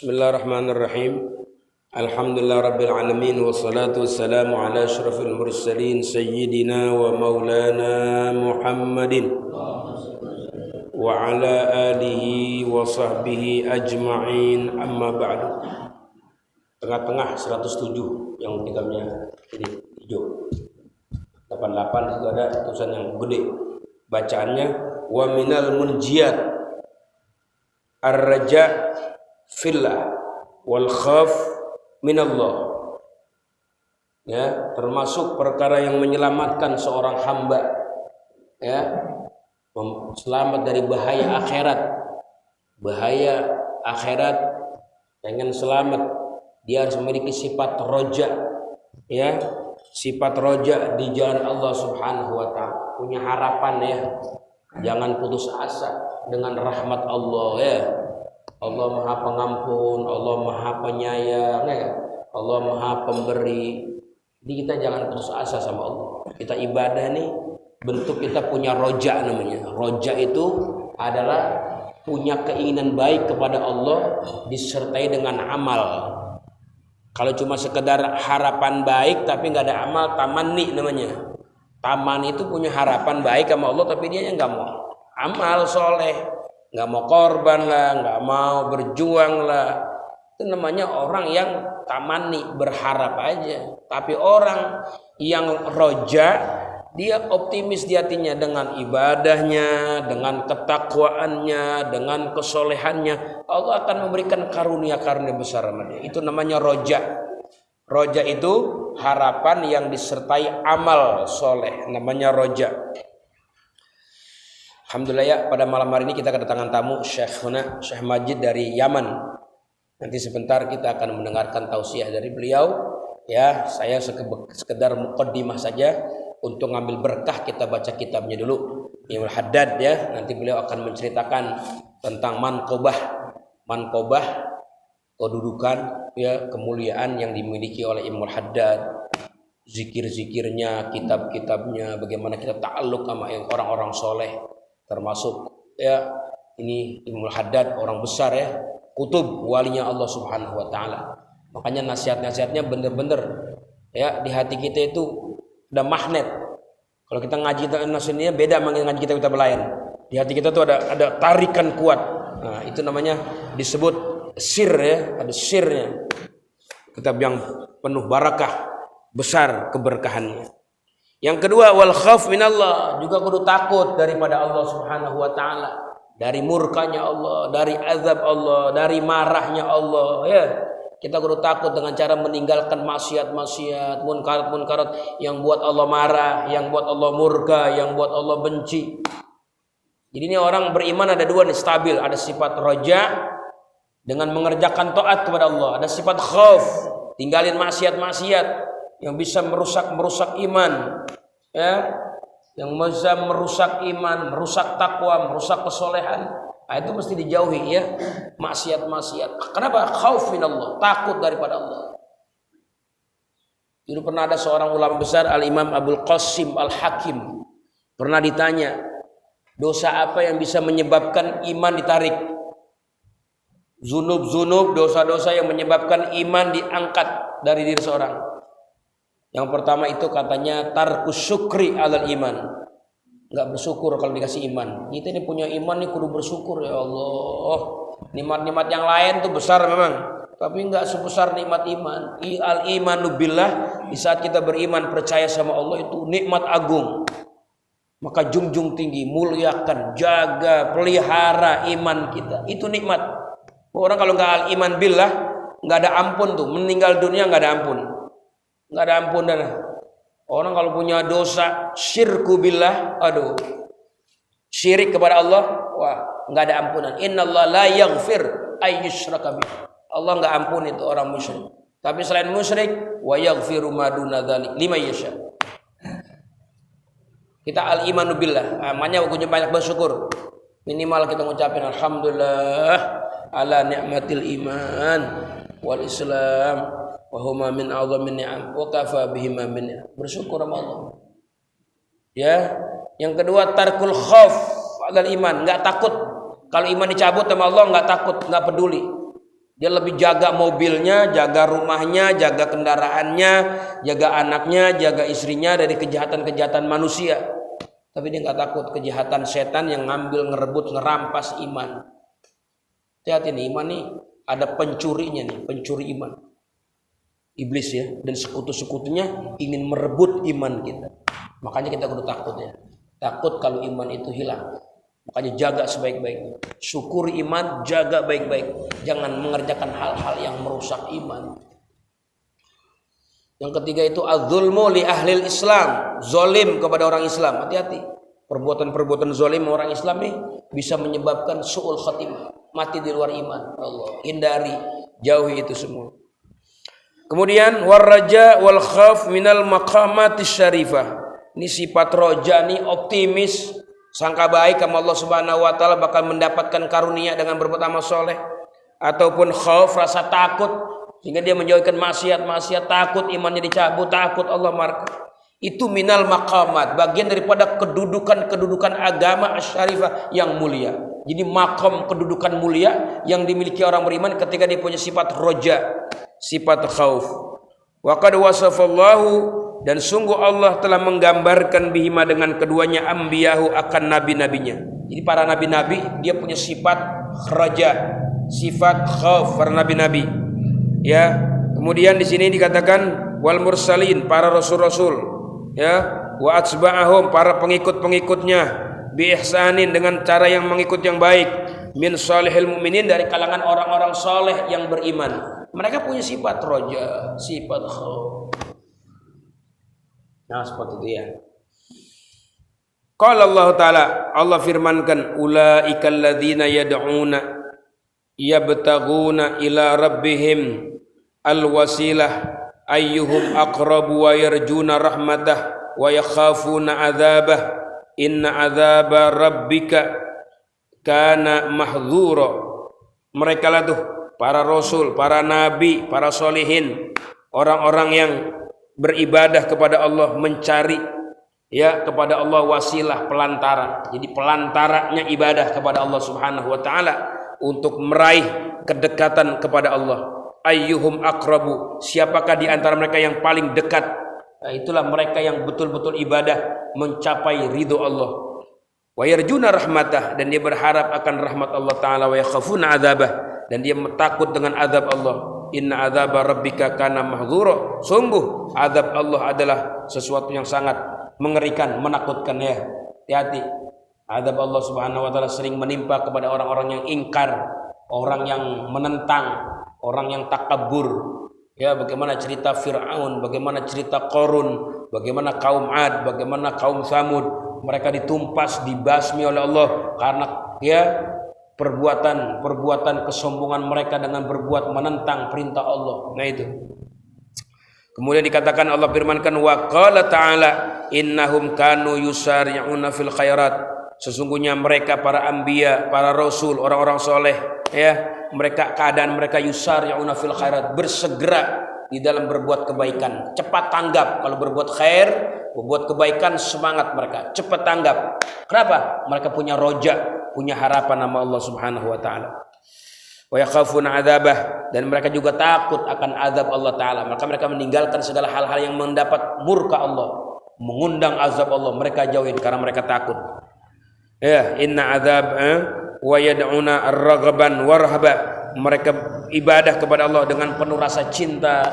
Bismillahirrahmanirrahim. Alhamdulillah rabbil alamin wassalatu wassalamu ala asyrafil mursalin sayyidina wa maulana Muhammadin wa ala alihi wa sahbihi ajma'in, amma ba'du. Tengah-tengah 107 yang tinggalnya ini hijau. 88 itu ada tulisan yang gede. Bacaannya wa minal munjiyat ar-raja fillah wal khaf minallah. Ya, termasuk perkara yang menyelamatkan seorang hamba, ya, selamat dari bahaya akhirat. Bahaya akhirat, pengen selamat, dia harus memiliki sifat roja, ya, sifat roja di jalan Allah Subhanahu wa taala. Punya harapan, ya. Jangan putus asa dengan rahmat Allah, ya. Allah Maha Pengampun, Allah Maha Penyayang, ya. Allah Maha Pemberi. Jadi kita jangan putus asa sama Allah. Kita ibadah nih, bentuk kita punya roja namanya. Roja itu adalah punya keinginan baik kepada Allah disertai dengan amal. Kalau cuma sekedar harapan baik tapi nggak ada amal, tamanni namanya. Taman itu punya harapan baik sama Allah tapi dia nggak mau amal soleh, nggak mau korban lah, nggak mau berjuang lah. Itu namanya orang yang tamanni, berharap aja. Tapi orang yang roja, dia optimis di hatinya dengan ibadahnya, dengan ketakwaannya, dengan kesolehannya. Allah akan memberikan karunia-karunia besar sama dia. Itu namanya roja. Roja itu harapan yang disertai amal soleh, namanya roja. Alhamdulillah, ya, pada malam hari ini kita kedatangan tamu Syekh Majid dari Yaman. Nanti sebentar kita akan mendengarkan tausiah dari beliau. Ya, saya sekedar muqaddimah saja untuk ngambil berkah. Kita baca kitabnya dulu, Imam Haddad, ya. Nanti beliau akan menceritakan tentang mankobah, kedudukan, ya, kemuliaan yang dimiliki oleh Imam Haddad, zikir-zikirnya, kitab-kitabnya, bagaimana kita ta'alluq sama yang orang-orang soleh, termasuk, ya, ini Imam Haddad orang besar, ya, kutub walinya Allah Subhanahu wa taala. Makanya nasihat-nasihatnya bener-bener, ya, di hati kita itu ada magnet. Kalau kita ngaji nasihatnya beda sama ngaji kita lain. Di hati kita tuh ada tarikan kuat. Nah, itu namanya disebut sir, ya, ada sirnya. Kitab yang penuh barakah, besar keberkahannya. Yang kedua, wal khaf minallah, juga kudu takut daripada Allah Subhanahu wa taala, dari murkanya Allah, dari azab Allah, dari marahnya Allah, ya. Kita kudu takut dengan cara meninggalkan maksiat-maksiat, munkarat-munkarat yang buat Allah marah, yang buat Allah murka, yang buat Allah benci. Jadi ini orang beriman ada dua nih, stabil, ada sifat roja dengan mengerjakan taat kepada Allah, ada sifat khauf, tinggalin maksiat-maksiat yang bisa merusak iman, ya, yang bisa merusak iman, merusak takwa, merusak kesolehan. Nah, itu mesti dijauhi, ya, maksiat-maksiat. Kenapa? Khauf minallah, takut daripada Allah. Dulu pernah ada seorang ulama besar, Al-Imam Abul Qasim Al-Hakim, pernah ditanya, dosa apa yang bisa menyebabkan iman ditarik? Zunub, dosa-dosa yang menyebabkan iman diangkat dari diri seorang. Yang pertama itu katanya tarkus syukri alal iman, nggak bersyukur kalau dikasih iman. Kita ini punya iman nih, kudu bersyukur, ya Allah. Nikmat-nikmat yang lain tuh besar memang, tapi nggak sebesar nikmat iman. Al imanu billah, di saat kita beriman percaya sama Allah, itu nikmat agung. Maka junjung tinggi, muliakan, jaga, pelihara iman kita. Itu nikmat. Orang kalau nggak al iman billah, nggak ada ampun tuh. Meninggal dunia nggak ada ampun, nggak ada ampun. Dan orang kalau punya dosa syirku billah, aduh, syirik kepada Allah, wah, nggak ada ampunan. Innallaha la yaghfir ayyushraka bih. Allah nggak ampun itu orang musyrik. Tapi selain musyrik, wa yaghfiru ma duna dzalik liman yasha. Kita al imanu billah, namanya kudu banyak bersyukur. Minimal kita ngucapin alhamdulillah ala ni'matil iman wal islam wa huma min a'zamin ni'am wa kafa bihima min ni'am. Bersyukur sama Allah. Ya, yang kedua tarkul khauf alal iman, enggak takut. Kalau iman dicabut sama Allah enggak takut, enggak peduli. Dia lebih jaga mobilnya, jaga rumahnya, jaga kendaraannya, jaga anaknya, jaga istrinya dari kejahatan-kejahatan manusia. Tapi dia nggak takut kejahatan setan yang ngambil, ngerebut, ngerampas iman. Hati-hati nih, iman nih ada pencurinya nih, pencuri iman. Iblis ya, dan sekutu-sekutunya ingin merebut iman kita. Makanya kita kudu takut ya. Takut kalau iman itu hilang. Makanya jaga sebaik-baiknya. Syukuri iman, jaga baik-baik. Jangan mengerjakan hal-hal yang merusak iman. Yang ketiga itu az-zulmu li ahlil Islam, zalim kepada orang Islam. Hati-hati. Perbuatan-perbuatan zalim orang Islam nih bisa menyebabkan su'ul khatimah, mati di luar iman. Allah, hindari, jauhi itu semua. Kemudian warraja wal khaf minal maqamatis syarifah. Ini sifat roja nih, optimis, sangka baik sama Allah Subhanahu wa taala bakal mendapatkan karunia dengan berbuat amal soleh, ataupun khauf, rasa takut sehingga dia menjauhkan maksiat, takut imannya dicabut, takut Allah marah. Itu minal maqamat, bagian daripada kedudukan agama asy-syarifah yang mulia. Jadi maqam kedudukan mulia yang dimiliki orang beriman ketika dia punya sifat roja, sifat khauf. Wa qad wasafallahu, dan sungguh Allah telah menggambarkan bihima dengan keduanya ambiyahu akan nabi-nabinya. Jadi para nabi-nabi dia punya sifat raja, sifat khauf, para nabi-nabi. Ya, kemudian di sini dikatakan wal mursalin, para rasul-rasul, ya, wa atsba'ahum, para pengikut-pengikutnya, bi ihsanin, dengan cara yang mengikut yang baik, min salihil mu'minin, dari kalangan orang-orang soleh yang beriman. Mereka punya sifat raja, sifat khauf. Nah, seperti itu ya. Qala Allah Ta'ala, Allah firmankan, ulaikal ladzina yad'una yabtaguna ila rabbihim al-wasilah ayyuhum aqrabu wa yarjuna rahmatah wa yakhafuna adzabah inna adzaba rabbika kana mahdzura. Mereka lah tuh para rasul, para nabi, para solihin, orang-orang yang beribadah kepada Allah, mencari ya kepada Allah wasilah, pelantara. Jadi pelantaranya ibadah kepada Allah Subhanahu wa taala untuk meraih kedekatan kepada Allah. Ayyuhum aqrabu, siapakah di antara mereka yang paling dekat? Nah, itulah mereka yang betul-betul ibadah mencapai ridho Allah. Wa yarjuna rahmatah, dan dia berharap akan rahmat Allah taala, wa yakhafuna adzabah, dan dia takut dengan azab Allah. Inna adzaba rabbika kana mahdzura, sungguh azab Allah adalah sesuatu yang sangat mengerikan, menakutkan ya. Hati-hati. Azab Allah Subhanahu wa taala sering menimpa kepada orang-orang yang ingkar, orang yang menentang, orang yang takabur. Ya, bagaimana cerita Fir'aun, bagaimana cerita Qarun, bagaimana kaum Ad, bagaimana kaum Samud, mereka ditumpas, dibasmi oleh Allah karena ya perbuatan kesombongan mereka dengan berbuat menentang perintah Allah. Nah itu. Kemudian dikatakan, Allah firmankan, wa qala ta'ala innahum kanu yusari'una fil khairat, sesungguhnya mereka para anbiya, para rasul, orang-orang soleh ya, mereka keadaan mereka yusari'una fil khairat, bersegera di dalam berbuat kebaikan, cepat tanggap kalau berbuat khair, berbuat kebaikan, semangat mereka, cepat tanggap. Kenapa? Mereka punya roja, punya harapan nama Allah Subhanahu wa taala. Wa yakhafuna adzabah, dan mereka juga takut akan azab Allah taala. Maka mereka meninggalkan segala hal-hal yang mendapat murka Allah, mengundang azab Allah, mereka jauhin karena mereka takut. Ya, inna adzab wa yad'una ar-raghaban warhaba, mereka ibadah kepada Allah dengan penuh rasa cinta,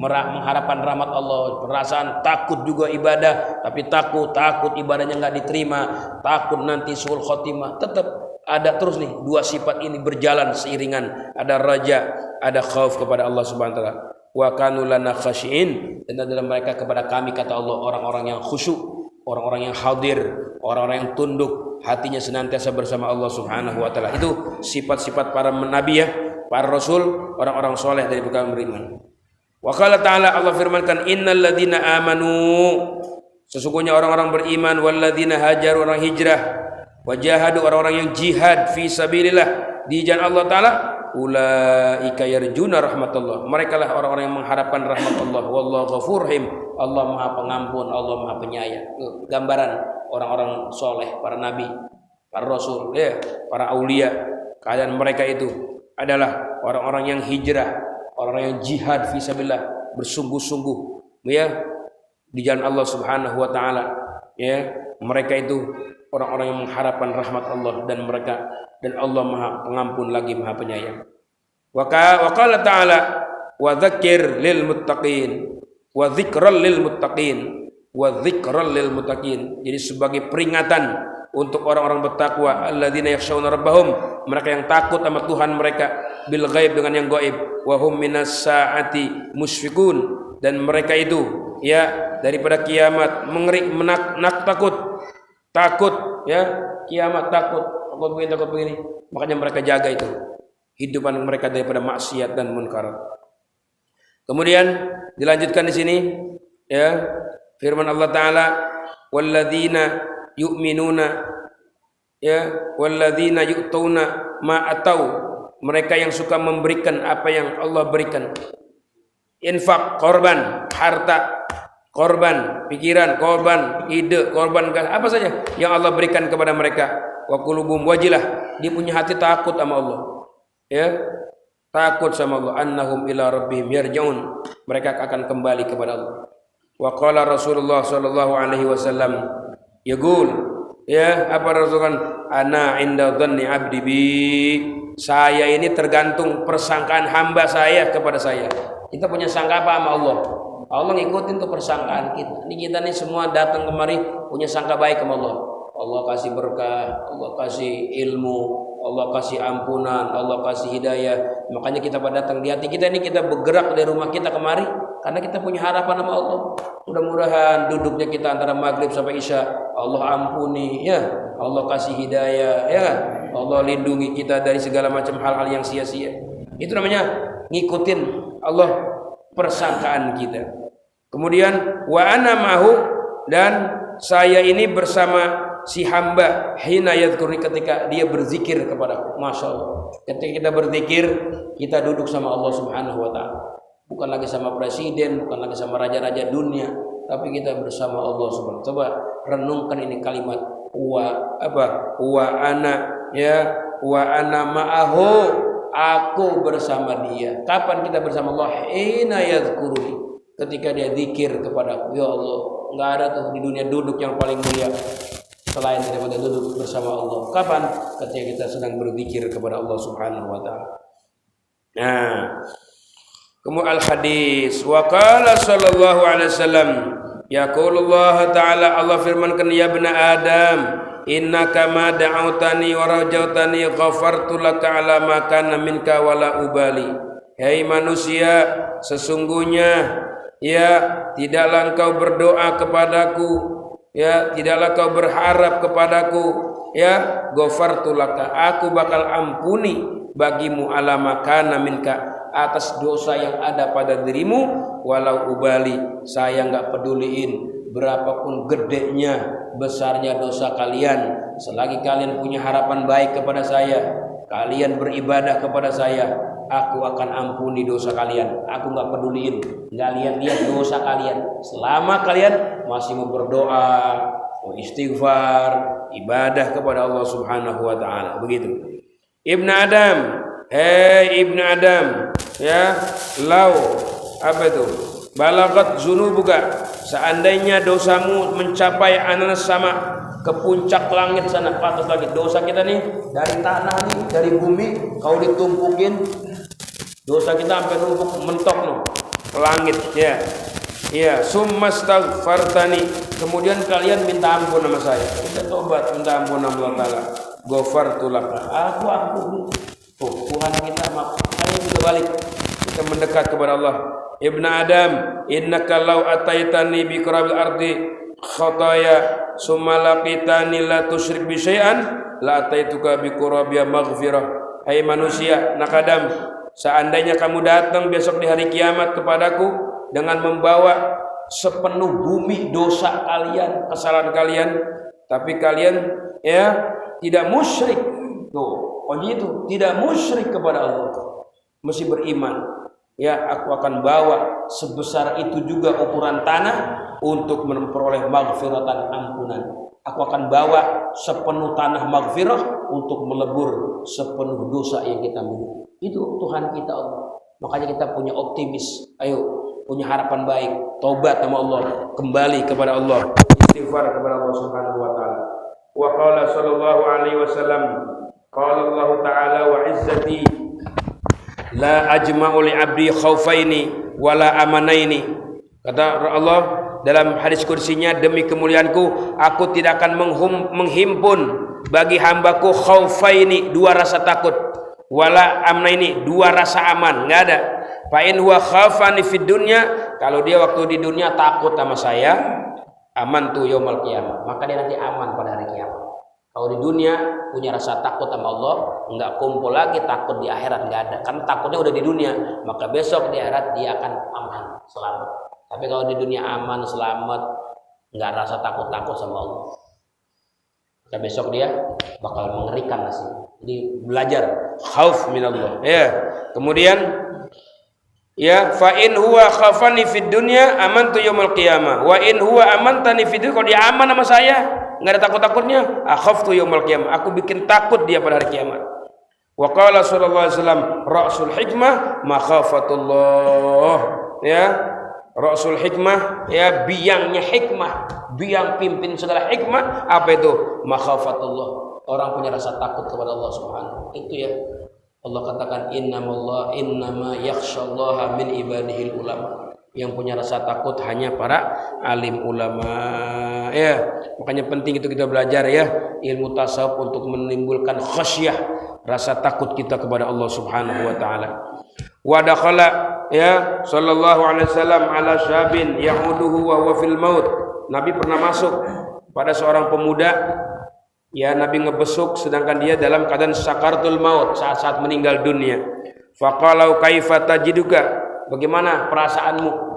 mengharapkan rahmat Allah, perasaan takut juga ibadah, tapi takut ibadahnya nggak diterima, takut nanti suul khotimah. Tetap ada terus nih dua sifat ini berjalan seiringan, ada raja, ada khauf kepada Allah Subhanahu wa taala. Wa kanu lana khashiin, dan adalah mereka kepada kami, kata Allah, orang-orang yang khusyuk, orang-orang yang hadir, orang-orang yang tunduk, hatinya senantiasa bersama Allah Subhanahu wa taala. Itu sifat-sifat para nabi ya, para rasul, orang-orang soleh dari kaum beriman. Wa qala ta'ala, Allah firmankan, innal ladzina amanu, sesungguhnya orang-orang beriman, wal ladzina hajaru, orang hijrah, wajahadu, orang-orang yang jihad fi sabilillah, di jalan Allah taala, ulaika yarjuna rahmatullah, mereka lah orang-orang yang mengharapkan rahmat Allah. Wallahu ghafurur rahim, Allah Maha Pengampun, Allah Maha Penyayang. Gambaran orang-orang soleh, para nabi, para rasul ya, para aulia, keadaan mereka itu adalah orang-orang yang hijrah, orang-orang yang jihad fisabilillah, bersungguh-sungguh ya di jalan Allah Subhanahu wa taala. Ya, mereka itu orang-orang yang mengharapkan rahmat Allah dan Allah Maha Pengampun lagi Maha Penyayang. Wa qala ta'ala wa dzakir lil muttaqin wa dzikral lil muttaqin wa dzikral lil muttaqin. Jadi sebagai peringatan untuk orang-orang bertakwa, alladzina yakhshawna rabbahum, mereka yang takut sama Tuhan mereka, bil ghaib, dengan yang gaib, wa hum minas saati musyfiqun, dan mereka itu ya daripada kiamat takut ya, kiamat takut begini, makanya mereka jaga itu hidupan mereka daripada maksiat dan munkar. Kemudian dilanjutkan di sini ya firman Allah taala, walladzina yu'minuna ya walladzina yu'tuna ma atau, mereka yang suka memberikan apa yang Allah berikan. Infak, korban, harta, korban, pikiran, korban, ide, korban, apa saja yang Allah berikan kepada mereka. Wa qulubum wajilah, dia punya hati takut sama Allah. Ya, takut sama Allah. Annahum ila rabbihim yarji'un, mereka akan kembali kepada Allah. Wa qala Rasulullah sallallahu alaihi wasallam yaqul, ya apa Rasulullah, ana inda dhanni abdi bi, saya ini tergantung persangkaan hamba saya kepada saya. Kita punya sangka apa sama Allah? Allah ngikutin tuh persangkaan kita. Ini kita nih semua datang kemari punya sangka baik sama Allah. Allah kasih berkah, Allah kasih ilmu, Allah kasih ampunan, Allah kasih hidayah. Makanya kita pada datang di hati kita ini, kita bergerak dari rumah kita kemari karena kita punya harapan sama Allah. Mudah-mudahan duduknya kita antara maghrib sampai isya, Allah ampuni ya, Allah kasih hidayah ya, Allah lindungi kita dari segala macam hal-hal yang sia-sia. Itu namanya ngikutin Allah persangkaan kita. Kemudian wa ana mahu, dan saya ini bersama si hamba hina yadhkurni, ketika dia berzikir kepadaku. Masya Allah, ketika kita berzikir, kita duduk sama Allah Subhanahu wa ta'ala, bukan lagi sama presiden, bukan lagi sama raja-raja dunia, tapi kita bersama Allah Subhanahu wa ta'ala. Coba renungkan ini kalimat wa ana ma'ahu, aku bersama dia. Kapan kita bersama Allah? Hina yadhkurni, ketika dia zikir kepadaku. Ya Allah, enggak ada tuh di dunia duduk yang paling mulia selain daripada duduk bersama Allah. Kapan? Ketika kita sedang berzikir kepada Allah Subhanahu wa ta'ala. Nah, kemudian al-hadis wa qala sallallahu alaihi wasallam, yaqulullah ta'ala, Allah firmankan, ya ibna Adam, innaka ma da'autani wa rajautani ghafartu laka ala ma kana minka wala ubali. Hai manusia, sesungguhnya ya tidaklah engkau berdoa kepadaku, ya tidaklah kau berharap kepadaku, ya ghafartu laka, aku bakal ampuni bagimu ala ma kana minka, atas dosa yang ada pada dirimu, walau ubali, saya enggak peduliin berapapun gedenya, besarnya dosa kalian, selagi kalian punya harapan baik kepada saya, kalian beribadah kepada saya, aku akan ampuni dosa kalian. Aku enggak peduliin, enggak lihat-lihat dosa kalian, selama kalian masih mau berdoa, mau istighfar, ibadah kepada Allah Subhanahu wa ta'ala. Begitu. Ibnu Adam, hei Ibnu Adam, ya, lau apa itu? Balagat zunubuka, seandainya dosamu mencapai ananas sama, ke puncak langit sana, ke atas langit. Dosa kita nih dari tanah nih, dari bumi, kau ditumpukin, dosa kita sampai numpuk mentok loh ke langit ya. Ya, summastaghfartani, kemudian kalian minta ampun sama saya. Kita tobat minta ampun sama Allah Taala. Ghafartu laka, aku ampuni. Oh, Tuhan kita maaf. Ayo kita balik, kita mendekat kepada Allah. Ibnu Adam, innaka law ataitani bi qurabil ardi khataya summa laqitani la tusyrik bi syai'an la ataituka bi qurabiya maghfirah. Hai manusia, nak Adam, seandainya kamu datang besok di hari kiamat kepadaku dengan membawa sepenuh bumi dosa kalian, kesalahan kalian, tapi kalian ya tidak musyrik. Tuh, itu tidak musyrik kepada Allah, mesti beriman. Ya, aku akan bawa sebesar itu juga ukuran tanah untuk memperoleh maghfiratan, ampunan. Aku akan bawa sepenuh tanah maghfirah untuk melebur sepenuh dosa yang kita miliki. Itu Tuhan kita Allah. Makanya kita punya optimis. Ayo, punya harapan baik. Taubat sama Allah, kembali kepada Allah, istighfar kepada Allah Subhanahu wa taala. Wa qala sallallahu alaihi wasallam, qala Allah taala wa izzati la ajma'u li 'abdi khaufaini wala amanaini. Kata Allah dalam hadis kursinya, demi kemuliaanku aku tidak akan menghimpun bagi hambaku khaufaini, dua rasa takut, wala amnaini, dua rasa aman, enggak ada. Fa in huwa khafani fid dunya, kalau dia waktu di dunia takut sama saya, aman tu yaumul qiyamah, maka dia nanti aman pada hari kiamat. Kalau di dunia punya rasa takut sama Allah, enggak kumpul lagi takut di akhirat, enggak ada. Karena takutnya udah di dunia, maka besok di akhirat dia akan aman, selamat. Tapi kalau di dunia aman, selamat, enggak rasa takut-takut sama Allah, maka besok dia bakal mengerikan nasib. Jadi belajar khauf minallah. Ya. Kemudian ya, fa in huwa khafani fid dunya amantu yaumil qiyamah wa in huwa amantani fid dunya, kalau dia aman sama saya enggak ada takut-takutnya, akhaftu yaumil qiyamah, aku bikin takut dia pada hari kiamat. Wa qala sallallahu alaihi wasallam ra'sul hikmah makhafatullah. Ya, ra'sul hikmah, ya, biangnya hikmah, biang pimpin segala hikmah apa itu? Makhafatullah. Orang punya rasa takut kepada Allah Subhanahu. Itu ya. Allah katakan innama yakhsyallaha min ibadihil ulama. Yang punya rasa takut hanya para alim ulama. Ya, makanya penting itu kita belajar ya ilmu tasawuf untuk menimbulkan khasyah, rasa takut kita kepada Allah Subhanahu wa taala. Wa dakhala ya sallallahu alaihi wasallam ala syabin yahuduhu wa huwa fil maut. Nabi pernah masuk pada seorang pemuda, ya, Nabi ngebesuk sedangkan dia dalam keadaan sakaratul maut, saat-saat meninggal dunia. Faqalau kaifa tajiduka, bagaimana perasaanmu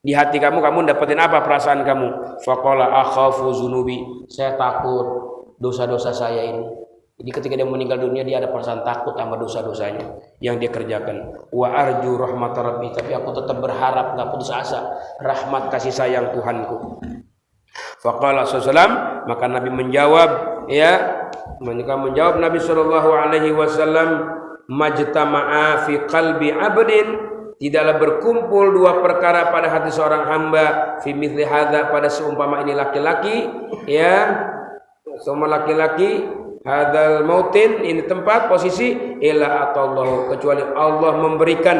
di hati kamu dapetin apa perasaan kamu? Faqala akhafu zunubi, saya takut dosa-dosa saya ini. Jadi ketika dia meninggal dunia dia ada perasaan takut sama dosa-dosanya yang dia kerjakan. Wa arju rahmat rabbi, tapi aku tetap berharap, enggak putus asa rahmat kasih sayang Tuhanku. Faqala sallallahu, maka Nabi menjawab, ya, menjawab Nabi sallallahu alaihi wasallam, majtama'a fi qalbi 'abdin, tidaklah berkumpul dua perkara pada hati seorang hamba, fi mithli hadza, pada seumpama ini laki-laki, ya, semua laki-laki, hadzal mautin, ini tempat posisi, illa atallahu, kecuali Allah memberikan,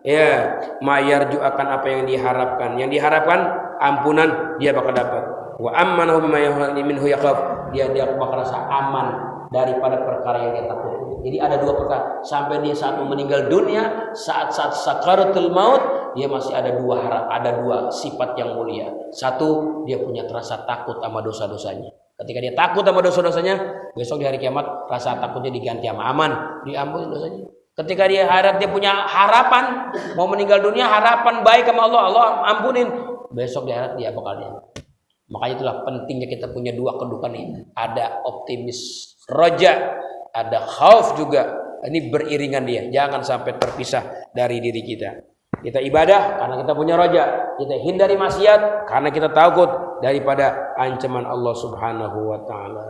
ya, mayarju akan apa yang diharapkan. Yang diharapkan ampunan dia bakal dapat. Wa ammanahu bima minhu yaqaf, dia bakal rasa aman daripada perkara yang dia takut. Jadi ada dua perkara, sampai dia saat meninggal dunia, saat sakaratul maut, dia masih ada dua sifat yang mulia. Satu, dia punya rasa takut sama dosa-dosanya. Ketika dia takut sama dosa-dosanya, besok di hari kiamat rasa takutnya diganti sama aman, diampuni dosanya. Ketika dia punya harapan mau meninggal dunia, harapan baik sama Allah, Allah ampunin, besok di akhirat dia bakal dia. Makanya itulah pentingnya kita punya dua kedudukan ini. Ada optimis, roja, ada khauf juga. Ini beriringan dia. Jangan sampai terpisah dari diri kita. Kita ibadah karena kita punya roja. Kita hindari maksiat karena kita takut daripada ancaman Allah Subhanahu wa taala.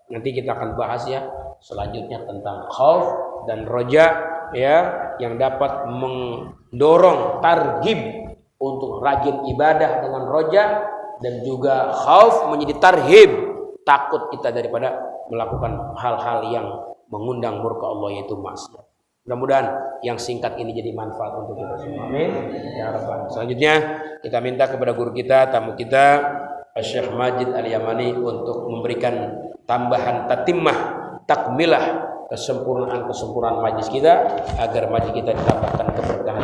Nanti kita akan bahas ya selanjutnya tentang khauf dan roja, ya, yang dapat mendorong targhib untuk rajin ibadah dengan roja, dan juga khauf menjadi tarhib, takut kita daripada melakukan hal-hal yang mengundang murka Allah, yaitu maksiat. Mudah-mudahan yang singkat ini jadi manfaat untuk kita semua. Amin ya rabbal. Selanjutnya kita minta kepada guru kita, tamu kita, Syekh Majid Al-Yamani, untuk memberikan tambahan tatimah, takmilah, kesempurnaan majlis kita, agar majlis kita ditambahkan keberkahan